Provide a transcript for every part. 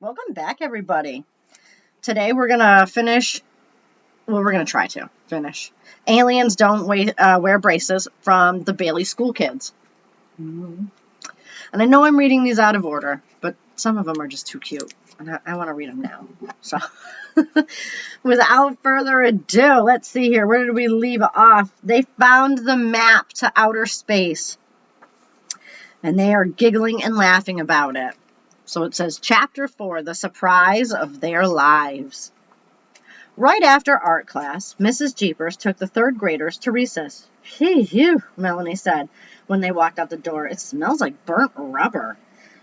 Welcome back, everybody. Today we're gonna finish. Well, we're gonna try to finish. Aliens don't wear braces from the Bailey School Kids. And I know I'm reading these out of order, but some of them are just too cute, and I want to read them now. So, without further ado, let's see here. Where did we leave off? They found the map to outer space, and they are giggling and laughing about it. So it says, Chapter 4, The Surprise of Their Lives. Right after art class, Mrs. Jeepers took the third graders to recess. Phew, Melanie said when they walked out the door. It smells like burnt rubber.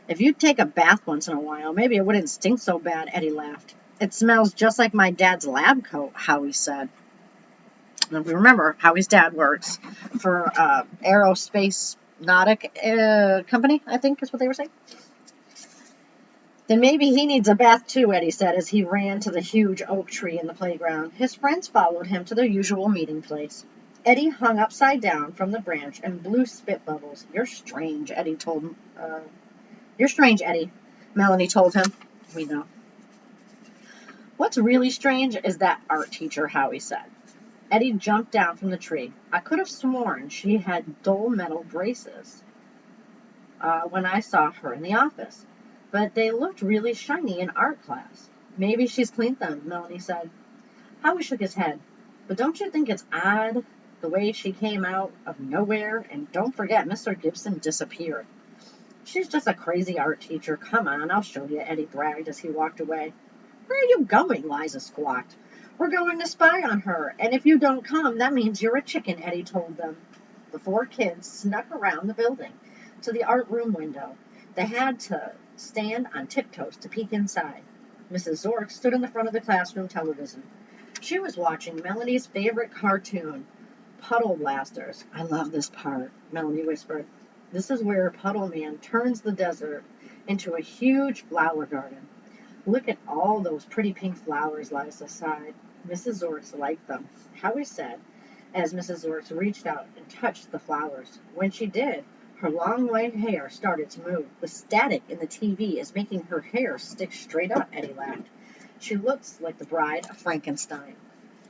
If you'd take a bath once in a while, maybe it wouldn't stink so bad, Eddie laughed. It smells just like my dad's lab coat, Howie said. And if we remember, Howie's dad works for Aerospace Nautic Company, I think is what they were saying. Then maybe he needs a bath too, Eddie said as he ran to the huge oak tree in the playground. His friends followed him to their usual meeting place. Eddie hung upside down from the branch and blew spit bubbles. You're strange, Eddie told him. You're strange, Eddie, Melanie told him. We know. What's really strange is that art teacher, Howie said. Eddie jumped down from the tree. I could have sworn she had dull metal braces when I saw her in the office. But they looked really shiny in art class. Maybe she's cleaned them, Melanie said. Howie shook his head. But don't you think it's odd, the way she came out of nowhere? And don't forget, Mr. Gibson disappeared. She's just a crazy art teacher. Come on, I'll show you, Eddie bragged as he walked away. Where are you going? Liza squawked. We're going to spy on her, and if you don't come, that means you're a chicken, Eddie told them. The four kids snuck around the building to the art room window. They had to stand on tiptoes to peek inside. Mrs. Zork stood in the front of the classroom television. She was watching Melanie's favorite cartoon, Puddle Blasters. I love this part, Melanie whispered. This is where Puddle Man turns the desert into a huge flower garden. Look at all those pretty pink flowers, Liza sighed. Mrs. Zorks liked them, Howie said, as Mrs. Zorks reached out and touched the flowers. When she did, her long white hair started to move. The static in the TV is making her hair stick straight up, Eddie laughed. She looks like the bride of Frankenstein.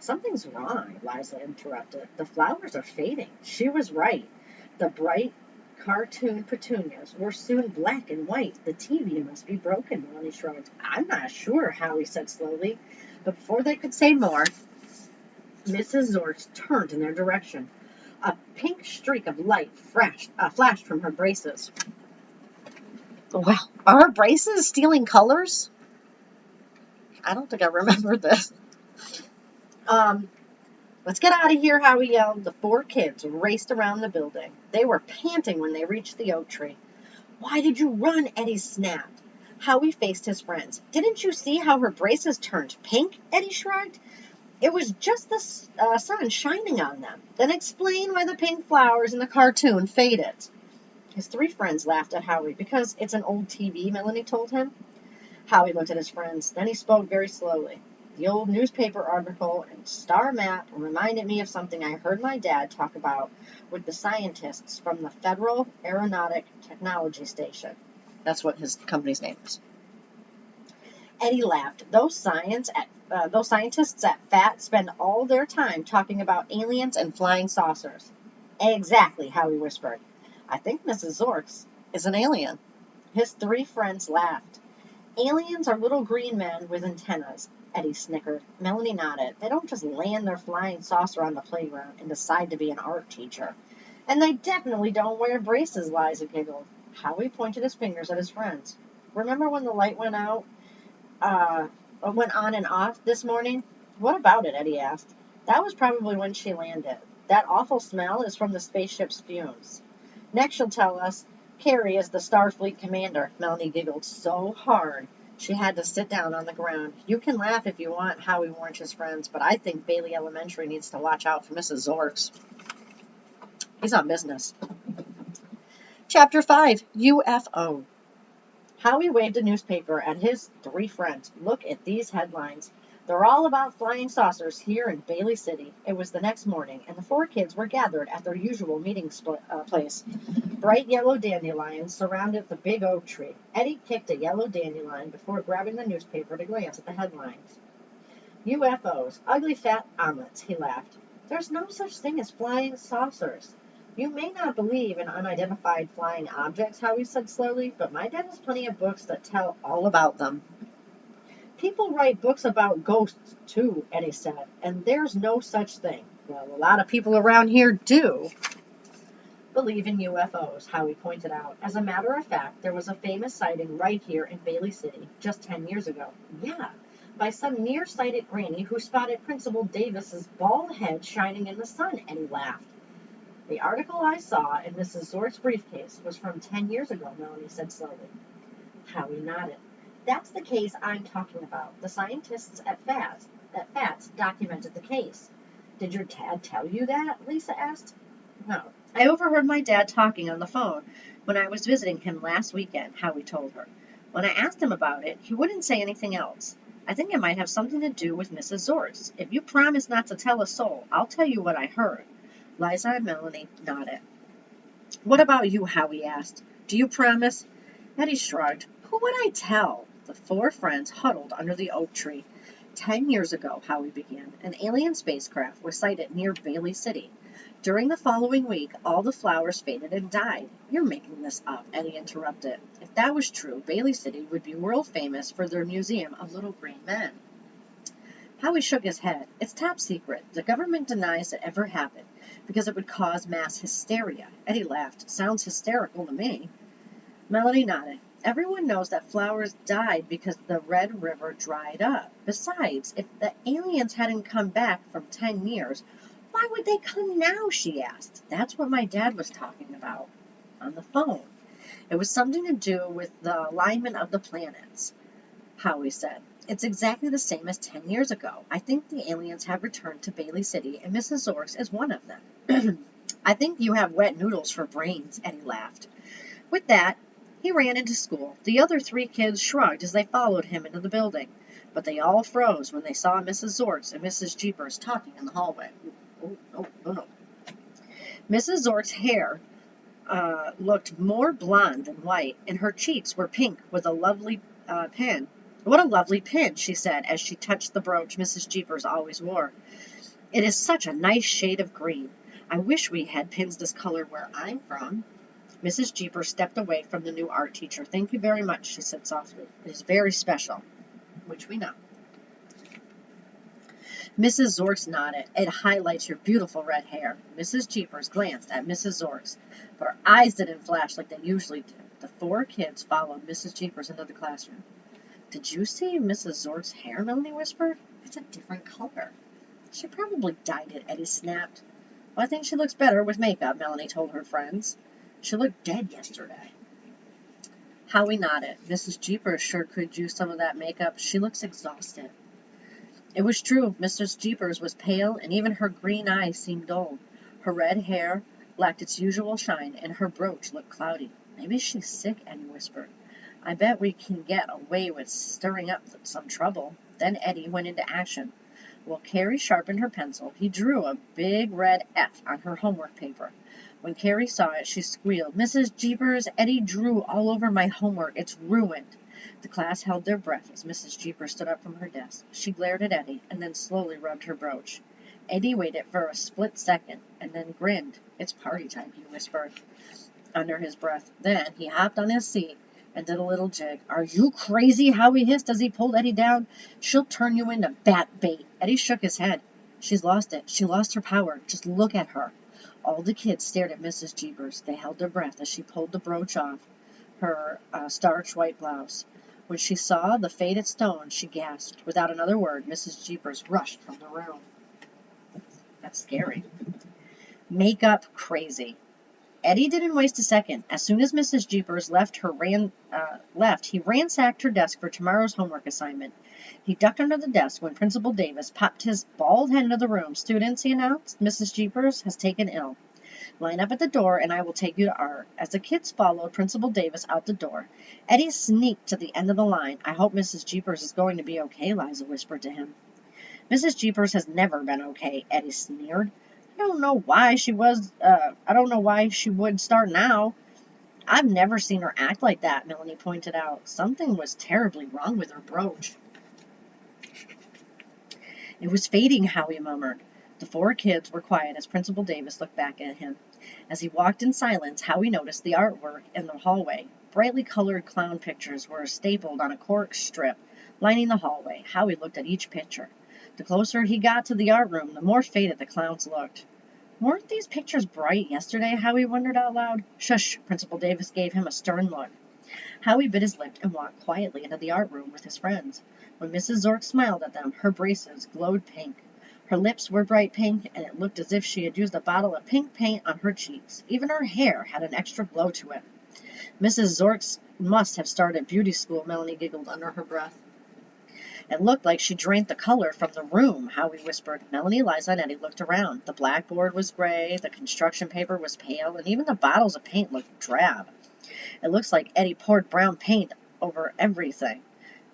Something's wrong, Liza interrupted. The flowers are fading. She was right. The bright cartoon petunias were soon black and white. The TV must be broken, Melanie shrugged. I'm not sure, Howie said slowly. But before they could say more, Mrs. Zorks turned in their direction. A pink streak of light flashed from her braces. Well, are her braces stealing colors? I don't think I remember this. Let's get out of here, Howie yelled. The four kids raced around the building. They were panting when they reached the oak tree. Why did you run? Eddie snapped. Howie faced his friends. Didn't you see how her braces turned pink? Eddie shrugged. It was just the sun shining on them. Then explain why the pink flowers in the cartoon faded. His three friends laughed at Howie. Because it's an old TV, Melanie told him. Howie looked at his friends. Then he spoke very slowly. The old newspaper article and star map reminded me of something I heard my dad talk about with the scientists from the Federal Aeronautic Technology Station. That's what his company's name is. Eddie laughed. Those scientists at FAT spend all their time talking about aliens and flying saucers. Exactly, Howie whispered. I think Mrs. Zorks is an alien. His three friends laughed. Aliens are little green men with antennas, Eddie snickered. Melanie nodded. They don't just land their flying saucer on the playground and decide to be an art teacher. And they definitely don't wear braces, Liza giggled. Howie pointed his fingers at his friends. Remember when the light went out? Went on and off this morning? What about it? Eddie asked. That was probably when she landed. That awful smell is from the spaceship's fumes. Next she'll tell us Carrie is the Starfleet commander. Melanie giggled so hard she had to sit down on the ground. You can laugh if you want, Howie warned his friends, but I think Bailey Elementary needs to watch out for Mrs. Zorks. He's on business. Chapter 5, UFO. Howie waved a newspaper at his three friends. Look at these headlines. They're all about flying saucers here in Bailey City. It was the next morning, and the four kids were gathered at their usual meeting place. Bright yellow dandelions surrounded the big oak tree. Eddie picked a yellow dandelion before grabbing the newspaper to glance at the headlines. UFOs, ugly fat omelets, he laughed. There's no such thing as flying saucers. You may not believe in unidentified flying objects, Howie said slowly, but my dad has plenty of books that tell all about them. People write books about ghosts, too, Eddie said, and there's no such thing. Well, a lot of people around here do believe in UFOs, Howie pointed out. As a matter of fact, there was a famous sighting right here in Bailey City just 10 years ago. Yeah, by some nearsighted granny who spotted Principal Davis's bald head shining in the sun, Eddie laughed. The article I saw in Mrs. Zort's briefcase was from 10 years ago, Melanie said slowly. Howie nodded. That's the case I'm talking about. The scientists at FATS documented the case. Did your dad tell you that? Lisa asked. No. I overheard my dad talking on the phone when I was visiting him last weekend, Howie told her. When I asked him about it, he wouldn't say anything else. I think it might have something to do with Mrs. Zort's. If you promise not to tell a soul, I'll tell you what I heard. Liza and Melanie nodded. What about you, Howie asked. Do you promise? Eddie shrugged. Who would I tell? The four friends huddled under the oak tree. 10 years ago, Howie began, an alien spacecraft was sighted near Bailey City. During the following week, all the flowers faded and died. You're making this up, Eddie interrupted. If that was true, Bailey City would be world famous for their museum of little green men. Howie shook his head. It's top secret. The government denies it ever happened because it would cause mass hysteria. Eddie laughed. Sounds hysterical to me. Melanie nodded. Everyone knows that flowers died because the Red River dried up. Besides, if the aliens hadn't come back from 10 years, why would they come now, she asked. That's what my dad was talking about on the phone. It was something to do with the alignment of the planets, Howie said. It's exactly the same as 10 years ago. I think the aliens have returned to Bailey City, and Mrs. Zorks is one of them. I think you have wet noodles for brains, Eddie laughed. With that, he ran into school. The other three kids shrugged as they followed him into the building, but they all froze when they saw Mrs. Zorks and Mrs. Jeepers talking in the hallway. No. Mrs. Zork's hair looked more blonde than white, and her cheeks were pink with a lovely pin. What a lovely pin, she said as she touched the brooch Mrs. Jeepers always wore. It is such a nice shade of green. I wish we had pins this color where I'm from. Mrs. Jeepers stepped away from the new art teacher. Thank you very much, she said softly. It is very special, which we know. Mrs. Zorks nodded. It highlights your beautiful red hair. Mrs. Jeepers glanced at Mrs. Zorks, but her eyes didn't flash like they usually did. The four kids followed Mrs. Jeepers into the classroom. Did you see Mrs. Zork's hair? Melanie whispered. It's a different color. She probably dyed it, Eddie snapped. Well, I think she looks better with makeup, Melanie told her friends. She looked dead yesterday. Howie nodded. Mrs. Jeepers sure could use some of that makeup. She looks exhausted. It was true. Mrs. Jeepers was pale, and even her green eyes seemed dull. Her red hair lacked its usual shine, and her brooch looked cloudy. Maybe she's sick, Eddie whispered. I bet we can get away with stirring up some trouble. Then Eddie went into action. While Carrie sharpened her pencil, he drew a big red F on her homework paper. When Carrie saw it, she squealed, Mrs. Jeepers, Eddie drew all over my homework. It's ruined. The class held their breath as Mrs. Jeepers stood up from her desk. She glared at Eddie and then slowly rubbed her brooch. Eddie waited for a split second and then grinned. It's party time, he whispered under his breath. Then he hopped on his seat and did a little jig. Are you crazy? Howie hissed as he pulled Eddie down. She'll turn you into bat bait. Eddie shook his head. She's lost it. She lost her power. Just look at her. All the kids stared at Mrs. Jeepers. They held their breath as she pulled the brooch off her starched white blouse. When she saw the faded stone, she gasped. Without another word, Mrs. Jeepers rushed from the room. That's scary. Makeup crazy. Eddie didn't waste a second. As soon as Mrs. Jeepers left, he ransacked her desk for tomorrow's homework assignment. He ducked under the desk when Principal Davis popped his bald head into the room. Students, he announced, Mrs. Jeepers has taken ill. Line up at the door, and I will take you to art. As the kids followed Principal Davis out the door, Eddie sneaked to the end of the line. I hope Mrs. Jeepers is going to be okay, Liza whispered to him. Mrs. Jeepers has never been okay, Eddie sneered. I don't know why she would start now. I've never seen her act like that, Melanie pointed out. Something was terribly wrong with her brooch. It was fading, Howie murmured. The four kids were quiet as Principal Davis looked back at him. As he walked in silence, Howie noticed the artwork in the hallway. Brightly colored clown pictures were stapled on a cork strip lining the hallway. Howie looked at each picture. The closer he got to the art room, the more faded the clowns looked. Weren't these pictures bright yesterday? Howie wondered out loud. Shush! Principal Davis gave him a stern look. Howie bit his lip and walked quietly into the art room with his friends. When Mrs. Zork smiled at them, her braces glowed pink. Her lips were bright pink, and it looked as if she had used a bottle of pink paint on her cheeks. Even her hair had an extra glow to it. Mrs. Zork must have started beauty school, Melanie giggled under her breath. It looked like she drained the color from the room, Howie whispered. Melanie, Liza, and Eddie looked around. The blackboard was gray, the construction paper was pale, and even the bottles of paint looked drab. It looks like Eddie poured brown paint over everything,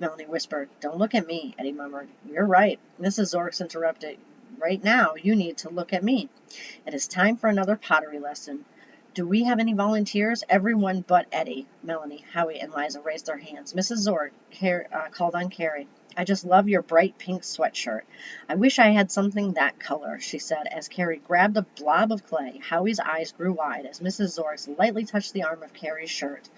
Melanie whispered. Don't look at me, Eddie murmured. You're right, Mrs. Zorks interrupted. Right now, you need to look at me. It is time for another pottery lesson. Do we have any volunteers? Everyone but Eddie. Melanie, Howie, and Liza raised their hands. Mrs. Zork called on Carrie. I just love your bright pink sweatshirt. I wish I had something that color, she said as Carrie grabbed a blob of clay. Howie's eyes grew wide as Mrs. Zorks lightly touched the arm of Carrie's shirt.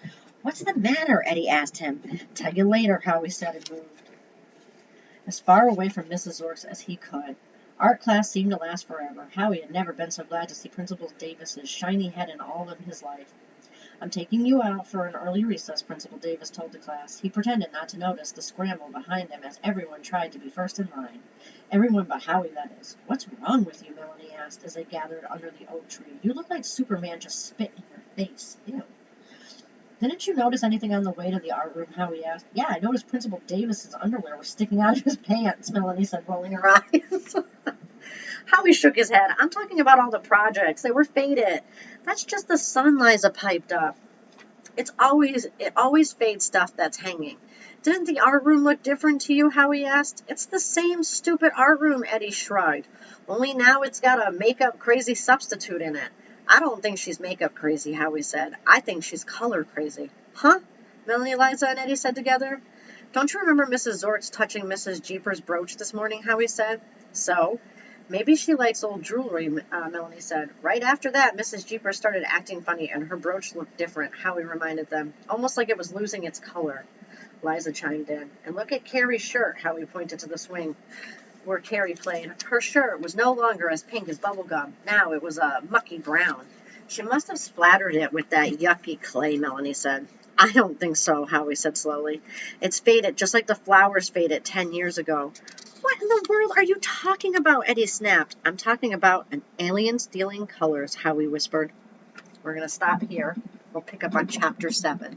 What's the matter? Eddie asked him. Tell you later, Howie said and moved as far away from Mrs. Zorks as he could. Art class seemed to last forever. Howie had never been so glad to see Principal Davis's shiny head in all of his life. I'm taking you out for an early recess, Principal Davis told the class. He pretended not to notice the scramble behind him as everyone tried to be first in line. Everyone but Howie, that is. What's wrong with you? Melanie asked as they gathered under the oak tree. You look like Superman just spit in your face. Ew. Didn't you notice anything on the way to the art room? Howie asked. Yeah, I noticed Principal Davis's underwear was sticking out of his pants, Melanie said, rolling her eyes. Howie shook his head. I'm talking about all the projects. They were faded. That's just the sun, Liza piped up. It always fades stuff that's hanging. Didn't the art room look different to you? Howie asked. It's the same stupid art room, Eddie shrugged. Only now it's got a makeup crazy substitute in it. I don't think she's makeup crazy, Howie said. I think she's color crazy. Huh? Melanie, Liza, and Eddie said together. Don't you remember Mrs. Zort's touching Mrs. Jeepers' brooch this morning, Howie said. So? Maybe she likes old jewelry, Melanie said. Right after that, Mrs. Jeepers started acting funny, and her brooch looked different, Howie reminded them, almost like it was losing its color. Liza chimed in. And look at Carrie's shirt, Howie pointed to the swing where Carrie played. Her shirt was no longer as pink as bubblegum. Now it was a mucky brown. She must have splattered it with that yucky clay, Melanie said. I don't think so, Howie said slowly. It's faded just like the flowers faded 10 years ago. What in the world are you talking about? Eddie snapped. I'm talking about an alien stealing colors, Howie whispered. We're going to stop here. We'll pick up on chapter 7.